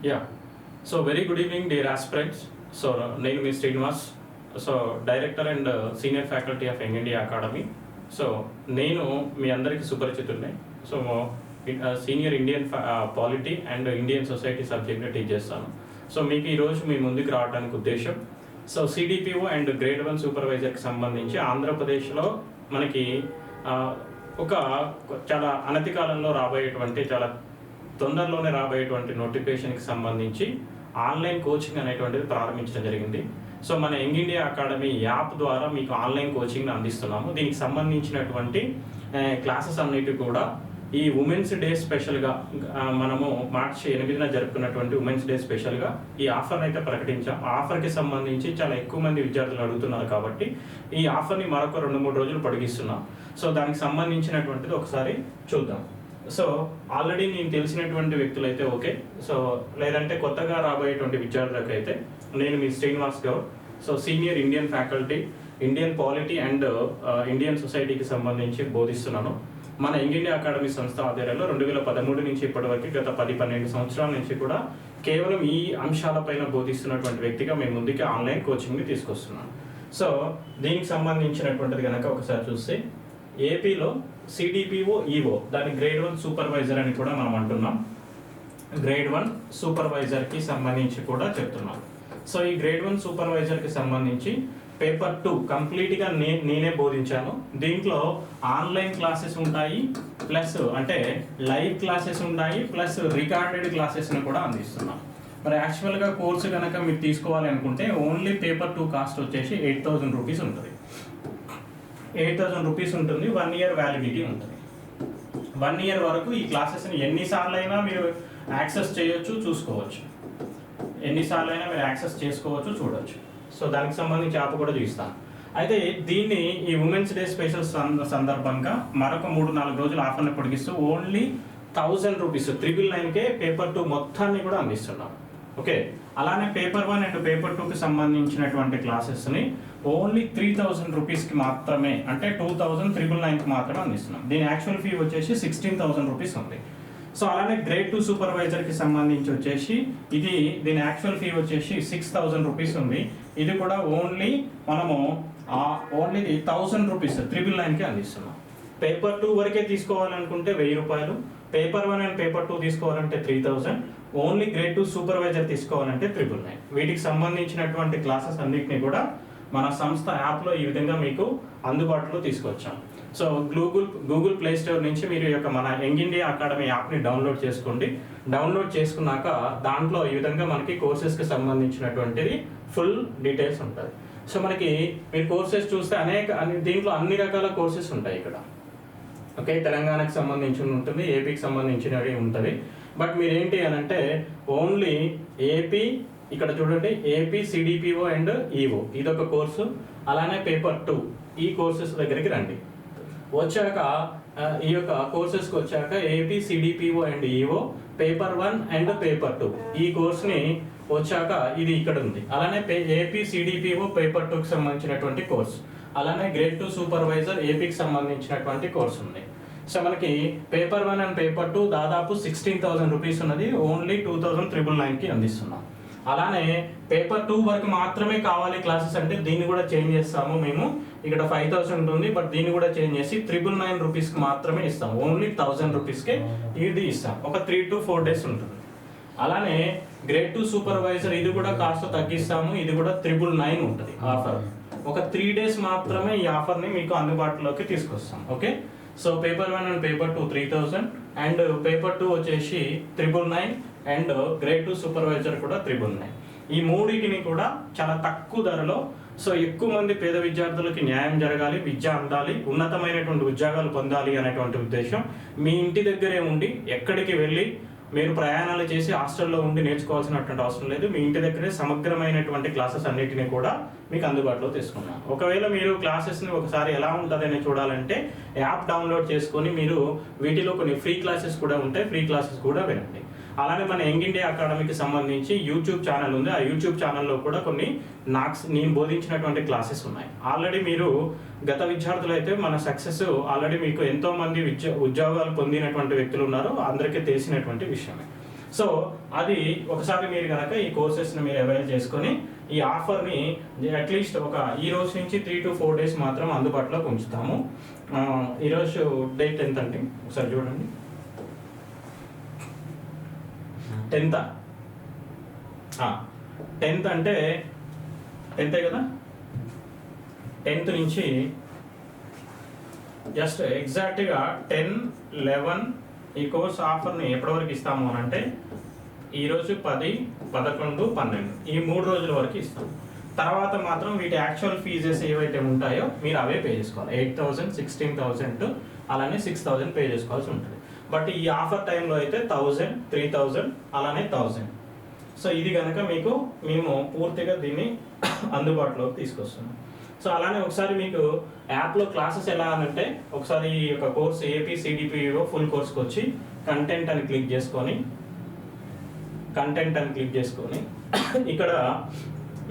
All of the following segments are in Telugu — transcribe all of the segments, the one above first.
Yeah so very good evening dear aspirants. So నేను మీ Srinivas, so director and senior faculty of Young India Academy. So నేను మీ అందరికీ సుపరిచితుడిని. So senior Indian polity and Indian society సబ్జెక్ట్ని టీచ్ చేస్తాను. సో మీకు ఈరోజు మీ ముందుకు రావడానికి ఉద్దేశం, సో సిడిపిఓ అండ్ గ్రేడ్ 1 సూపర్వైజర్కి సంబంధించి ఆంధ్రప్రదేశ్లో మనకి ఒక చాలా అనతి కాలంలో రాబోయేటువంటి, చాలా తొందరలోనే రాబోయేటువంటి నోటిఫికేషన్కి సంబంధించి ఆన్లైన్ కోచింగ్ అనేటువంటిది ప్రారంభించడం జరిగింది. సో మన యంగ్ ఇండియా అకాడమీ యాప్ ద్వారా మీకు ఆన్లైన్ కోచింగ్ని అందిస్తున్నాము. దీనికి సంబంధించినటువంటి క్లాసెస్ అన్నిటి కూడా ఈ ఉమెన్స్ డే స్పెషల్గా మనము మార్చి 8న జరుపుకున్నటువంటి ఉమెన్స్ డే స్పెషల్గా ఈ ఆఫర్ని అయితే ప్రకటించాం. ఆఫర్కి సంబంధించి చాలా ఎక్కువ మంది విద్యార్థులు అడుగుతున్నారు కాబట్టి ఈ ఆఫర్ని మరొక 2-3 రోజులు పొడిగిస్తున్నాం. సో దానికి సంబంధించినటువంటిది ఒకసారి చూద్దాం. సో ఆల్రెడీ నేను తెలిసినటువంటి వ్యక్తులు అయితే ఓకే, సో లేదంటే కొత్తగా రాబోయేటువంటి విద్యార్థులకు అయితే నేను మీ Srinivas Goud, so senior Indian faculty, Indian polity and Indian సొసైటీకి సంబంధించి బోధిస్తున్నాను. మన యంగ్ ఇండియా అకాడమీ సంస్థ ఆధ్వర్యంలో 2013 నుంచి ఇప్పటివరకు గత 10-12 సంవత్సరాల నుంచి కూడా కేవలం ఈ అంశాలపైన బోధిస్తున్నటువంటి వ్యక్తిగా మేము ముందుకి ఆన్లైన్ కోచింగ్ని తీసుకొస్తున్నాను. సో దీనికి సంబంధించినటువంటిది కనుక ఒకసారి చూస్తే ఏపీలో సిడిపిఓ ఈఓ, దాని గ్రేడ్ 1 సూపర్వైజర్ అని కూడా మనం అంటున్నాం. గ్రేడ్ 1 సూపర్వైజర్కి సంబంధించి కూడా చెప్తున్నాం. సో ఈ గ్రేడ్ 1 సూపర్వైజర్కి సంబంధించి పేపర్ 2 కంప్లీట్గా నేనే బోధించాను. దీంట్లో ఆన్లైన్ క్లాసెస్ ఉంటాయి, ప్లస్ అంటే లైవ్ క్లాసెస్ ఉంటాయి, ప్లస్ రికార్డెడ్ క్లాసెస్ని కూడా అందిస్తున్నాం. మరి యాక్చువల్గా కోర్సు కనుక మీరు తీసుకోవాలి అనుకుంటే ఓన్లీ పేపర్ 2 కాస్ట్ వచ్చేసి 8,000 రూపీస్ ఉంటుంది. 8,000 రూపీస్ ఉంటుంది. 1 ఇయర్ వ్యాలిడిటీ ఉంటుంది. 1 ఇయర్ వరకు ఈ క్లాసెస్ని ఎన్నిసార్లు అయినా మీరు యాక్సెస్ చేయొచ్చు, చూసుకోవచ్చు. ఎన్నిసార్లు అయినా మీరు యాక్సెస్ చేసుకోవచ్చు, చూడవచ్చు. సో దానికి సంబంధించి యాప్ కూడా చూస్తాను. అయితే దీన్ని ఈ ఉమెన్స్ డే స్పెషల్ సందర్భంగా మరొక 3-4 రోజులు ఆఫర్ని పొడిగిస్తూ ఓన్లీ 1,000 రూపీస్ 999కే పేపర్ 2 మొత్తాన్ని కూడా అందిస్తున్నాం. ఓకే, అలానే పేపర్ 1 అండ్ పేపర్ 2కి సంబంధించినటువంటి క్లాసెస్ని ఓన్లీ 3,000 రూపీస్కి మాత్రమే, అంటే 2,999కి మాత్రమే అందిస్తున్నాం. దీని యాక్చువల్ ఫీ వచ్చేసి 16,000 రూపీస్ ఉంది. సో అలానే గ్రేడ్ 2 సూపర్వైజర్కి సంబంధించి వచ్చేసి దీని యాక్చువల్ ఫీ వచ్చేసి 6,000 రూపీస్ ఉంది. ఇది కూడా మనము ఓన్లీ 1,000 రూపీస్ 999కి అందిస్తున్నాం. పేపర్ 2 వరకే తీసుకోవాలనుకుంటే 1,000 రూపాయలు, పేపర్ 1 అండ్ పేపర్ 2 తీసుకోవాలంటే 3,000, ఓన్లీ గ్రేడ్ 2 సూపర్వైజర్ తీసుకోవాలంటే 999. వీటికి సంబంధించినటువంటి క్లాసెస్ అన్నింటినీ కూడా మన సంస్థ యాప్లో ఈ విధంగా మీకు అందుబాటులో తీసుకొచ్చాం. సో గూగుల్ ప్లే స్టోర్ నుంచి మీరు మన యంగ్ ఇండియా అకాడమీ యాప్ని డౌన్లోడ్ చేసుకోండి. డౌన్లోడ్ చేసుకున్నాక దాంట్లో ఈ విధంగా మనకి కోర్సెస్కి సంబంధించినటువంటిది ఫుల్ డీటెయిల్స్ ఉంటుంది. సో మనకి మీరు కోర్సెస్ చూస్తే దీంట్లో అన్ని రకాల కోర్సెస్ ఉంటాయి ఇక్కడ. ఓకే, తెలంగాణకు సంబంధించి ఉంటుంది, ఏపీకి సంబంధించినవి ఉంటుంది. బట్ మీరు ఏంటి అని అంటే ఓన్లీ ఏపీ, ఇక్కడ చూడండి ఏపీ సిడిపిఓ అండ్ ఈఓ ఇదొక కోర్సు. అలానే పేపర్ 2 ఈ కోర్సెస్ దగ్గరికి రండి. వచ్చాక ఈ యొక్క కోర్సెస్కి వచ్చాక AP CDPO and EO paper 1 and paper 2 ఈ కోర్స్ని వచ్చాక ఇది ఇక్కడ ఉంది. అలానే ఏపీ సిడిపిఓ పేపర్ 2కి సంబంధించినటువంటి కోర్స్, అలానే గ్రేడ్ 2 సూపర్వైజర్ ఏపీకి సంబంధించినటువంటి కోర్స్ ఉంది. సో మనకి పేపర్ 1 అండ్ పేపర్ 2 దాదాపు 16,000 రూపీస్ ఉన్నది, ఓన్లీ 2,999కి అందిస్తున్నాం. అలానే పేపర్ 2 వరకు మాత్రమే కావాలి క్లాసెస్ అంటే దీన్ని కూడా చేంజ్ చేస్తాము మేము. ఇక్కడ 5,000 ఉంటుంది, బట్ దీన్ని కూడా చేంజ్ చేసి 999 రూపీస్కి మాత్రమే ఇస్తాం. ఓన్లీ 1,000 రూపీస్కే ఇది ఇస్తాం. ఒక 3 to 4 డేస్ ఉంటుంది. అలానే గ్రేడ్ 2 సూపర్వైజర్ ఇది కూడా కాస్త తగ్గిస్తాము. ఇది కూడా 999 ఉంటుంది ఆఫర్. ఒక 3 డేస్ మాత్రమే ఈ ఆఫర్ని మీకు అందుబాటులోకి తీసుకొస్తాం. Okay, so paper 1 and paper 2 3,000 and paper 2 వచ్చేసి 999 అండ్ గ్రేడ్ 2 సూపర్వైజర్ కూడా 999. ఈ మూడింటిని కూడా చాలా తక్కువ ధరలో, సో ఎక్కువ మంది పేద విద్యార్థులకి న్యాయం జరగాలి, విద్య అందాలి, ఉన్నతమైనటువంటి ఉద్యోగాలు పొందాలి అనేటువంటి ఉద్దేశం. మీ ఇంటి దగ్గరే ఉండి ఎక్కడికి వెళ్ళి మీరు ప్రయాణాలు చేసి హాస్టల్లో ఉండి నేర్చుకోవాల్సినటువంటి అవసరం లేదు. మీ ఇంటి దగ్గరే సమగ్రమైనటువంటి క్లాసెస్ అన్నిటిని కూడా మీకు అందుబాటులో తీసుకున్నాం. ఒకవేళ మీరు క్లాసెస్ని ఒకసారి ఎలా ఉంటుందని చూడాలంటే యాప్ డౌన్లోడ్ చేసుకొని మీరు వీటిలో కొన్ని ఫ్రీ క్లాసెస్ కూడా ఉంటాయి, ఫ్రీ క్లాసెస్ కూడా వినండి. అలానే మన యంగ్ ఇండియా అకాడమీకి సంబంధించి యూట్యూబ్ ఛానల్ ఉంది. ఆ యూట్యూబ్ ఛానల్లో కూడా కొన్ని నేను బోధించినటువంటి క్లాసెస్ ఉన్నాయి. ఆల్రెడీ మీరు గత విద్యార్థులు అయితే మన సక్సెస్ ఆల్రెడీ మీకు ఎంతో మంది ఉద్యోగాలు పొందినటువంటి వ్యక్తులు ఉన్నారు, అందరికీ తెలిసినటువంటి విషయమే. సో అది ఒకసారి మీరు కనుక ఈ కోర్సెస్ని మీరు అవైల్ చేసుకొని ఈ ఆఫర్ని అట్లీస్ట్ ఈ రోజు నుంచి 3 to 4 days మాత్రం అందుబాటులోకి ఉంచుతాము. ఈరోజు డేట్ ఎంత అండి ఒకసారి చూడండి. 10th 10th అంటే 10th కదా. 10th నుంచి జస్ట్ ఎగ్జాక్ట్గా 10-11 ఈ కోర్స్ ఆఫర్ని ఎప్పటివరకు ఇస్తాము అని అంటే ఈరోజు 10, 11, 12 ఈ 3 రోజుల వరకు ఇస్తాం. తర్వాత మాత్రం వీటి యాక్చువల్ ఫీజెస్ ఏవైతే ఉంటాయో మీరు అవే పే చేసుకోవాలి. 8,000, 16,000 అలానే 6,000 పే చేసుకోవాల్సి ఉంటుంది. బట్ ఈ ఆఫర్ టైంలో అయితే 1,000, 3,000 అలానే 1,000. సో ఇది కనుక మేము పూర్తిగా దీన్ని అందుబాటులోకి తీసుకొస్తున్నాం. సో అలానే ఒకసారి మీకు యాప్లో క్లాసెస్ ఎలా అనంటే ఒకసారి ఈ యొక్క కోర్స్ APCDPO ఫుల్ కోర్స్కి వచ్చి కంటెంట్ అని క్లిక్ చేసుకొని ఇక్కడ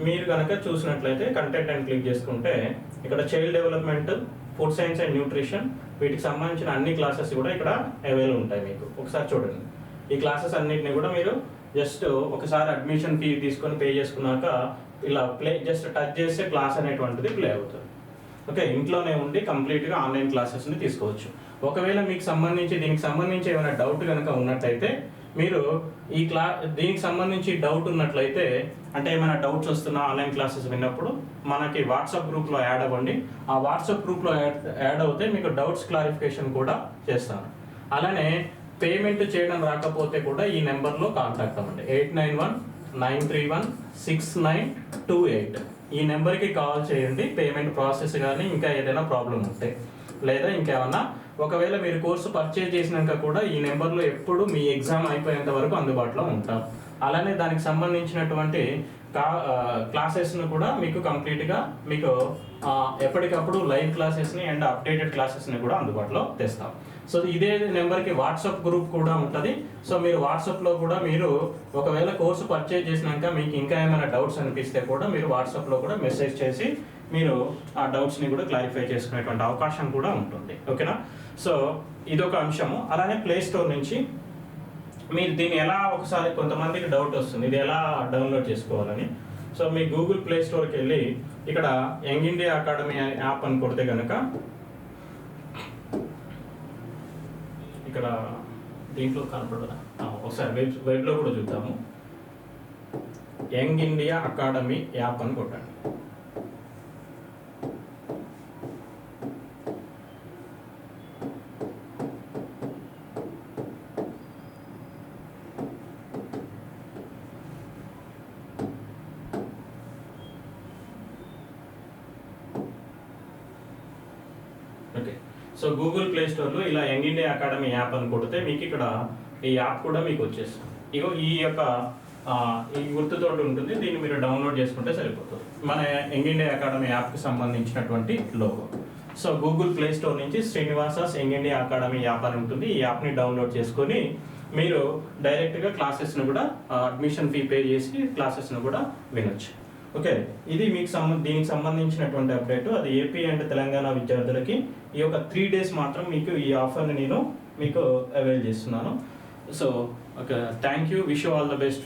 మీరు కనుక చూసినట్లయితే కంటెంట్ అని క్లిక్ చేసుకుంటే ఇక్కడ child development, food science and nutrition వీటికి సంబంధించిన అన్ని క్లాసెస్ కూడా ఇక్కడ అవైలబుల్ ఉంటాయి. మీకు ఒకసారి చూడండి. ఈ క్లాసెస్ అన్నిటిని కూడా మీరు జస్ట్ ఒకసారి అడ్మిషన్ ఫీ తీసుకొని పే చేసుకున్నాక ఇలా జస్ట్ టచ్ చేస్తే క్లాస్ అనేటువంటిది ప్లే అవుతుంది. ఓకే, ఇంట్లోనే ఉండి కంప్లీట్గా ఆన్లైన్ క్లాసెస్ని తీసుకోవచ్చు. ఒకవేళ మీకు దీనికి సంబంధించి ఏమైనా డౌట్ కనుక ఉన్నట్టయితే మీరు దీనికి సంబంధించి డౌట్ ఉన్నట్లయితే అంటే ఏమైనా డౌట్స్ వస్తున్నా ఆన్లైన్ క్లాసెస్ విన్నప్పుడు మనకి వాట్సాప్ గ్రూప్లో యాడ్ అవ్వండి. ఆ వాట్సాప్ గ్రూప్లో యాడ్ అవుతే మీకు డౌట్స్ క్లారిఫికేషన్ కూడా చేస్తాను. అలానే పేమెంట్ చేయడం రాకపోతే కూడా ఈ నెంబర్లో కాంటాక్ట్ అవ్వండి. 8919316928 ఈ నెంబర్కి కాల్ చేయండి. పేమెంట్ ప్రాసెస్ కానీ ఇంకా ఏదైనా ప్రాబ్లం ఉంటే లేదా ఇంకేమన్నా ఒకవేళ మీరు కోర్సు పర్చేజ్ చేసినాక కూడా ఈ నెంబర్లో ఎప్పుడు మీ ఎగ్జామ్ అయిపోయేంత వరకు అందుబాటులో ఉంటాం. అలానే దానికి సంబంధించినటువంటి క్లాసెస్ను కూడా మీకు కంప్లీట్గా ఎప్పటికప్పుడు లైవ్ క్లాసెస్ని అండ్ అప్డేటెడ్ క్లాసెస్ని కూడా అందుబాటులో తెస్తాం. సో ఇదే నెంబర్కి వాట్సాప్ గ్రూప్ కూడా ఉంటుంది. సో మీరు వాట్సాప్లో కూడా మీరు ఒకవేళ కోర్సు పర్చేజ్ చేసినాక మీకు ఇంకా ఏమైనా డౌట్స్ అనిపిస్తే కూడా మీరు వాట్సాప్లో కూడా మెసేజ్ చేసి మీరు ఆ డౌట్స్ని కూడా క్లారిఫై చేసుకునేటువంటి అవకాశం కూడా ఉంటుంది. ఓకేనా. సో ఇదొక అంశము. అలానే ప్లే స్టోర్ నుంచి మీరు దీన్ని ఎలా ఒకసారి కొంతమందికి డౌట్ వస్తుంది ఇది ఎలా డౌన్లోడ్ చేసుకోవాలని. సో మీ గూగుల్ ప్లే స్టోర్కి వెళ్ళి ఇక్కడ యంగ్ ఇండియా అకాడమీ యాప్ అని కొడితే కనుక ఇక్కడ దీంట్లో కనపడదా ఒకసారి వెబ్లో కూడా చూద్దాము. యంగ్ ఇండియా అకాడమీ యాప్ అని కొట్టండి. ఓకే, సో గూగుల్ ప్లే స్టోర్లో ఇలా యంగ్ ఇండియా అకాడమీ యాప్ అని కొడితే మీకు ఇక్కడ ఈ యాప్ కూడా మీకు వచ్చేస్తుంది. ఇగో ఈ యొక్క ఈ గుర్తుతో ఉంటుంది. దీన్ని మీరు డౌన్లోడ్ చేసుకుంటే సరిపోతుంది. మన యంగ్ ఇండియా అకాడమీ యాప్కి సంబంధించినటువంటి logo. So Google play store నుంచి శ్రీనివాసస్ యంగ్ ఇండియా అకాడమీ యాప్ అని ఉంటుంది. ఈ యాప్ని డౌన్లోడ్ చేసుకొని మీరు డైరెక్ట్గా క్లాసెస్ను కూడా అడ్మిషన్ ఫీ పే చేసి క్లాసెస్ను కూడా వినొచ్చు. ఓకే, ఇది దీనికి సంబంధించినటువంటి అప్డేట్. అది ఏపీ అండ్ తెలంగాణ విద్యార్థులకి ఈ యొక్క 3 days మాత్రం మీకు ఈ ఆఫర్ని నేను మీకు అవైల్ చేస్తున్నాను. So okay, thank you, wish you all the best.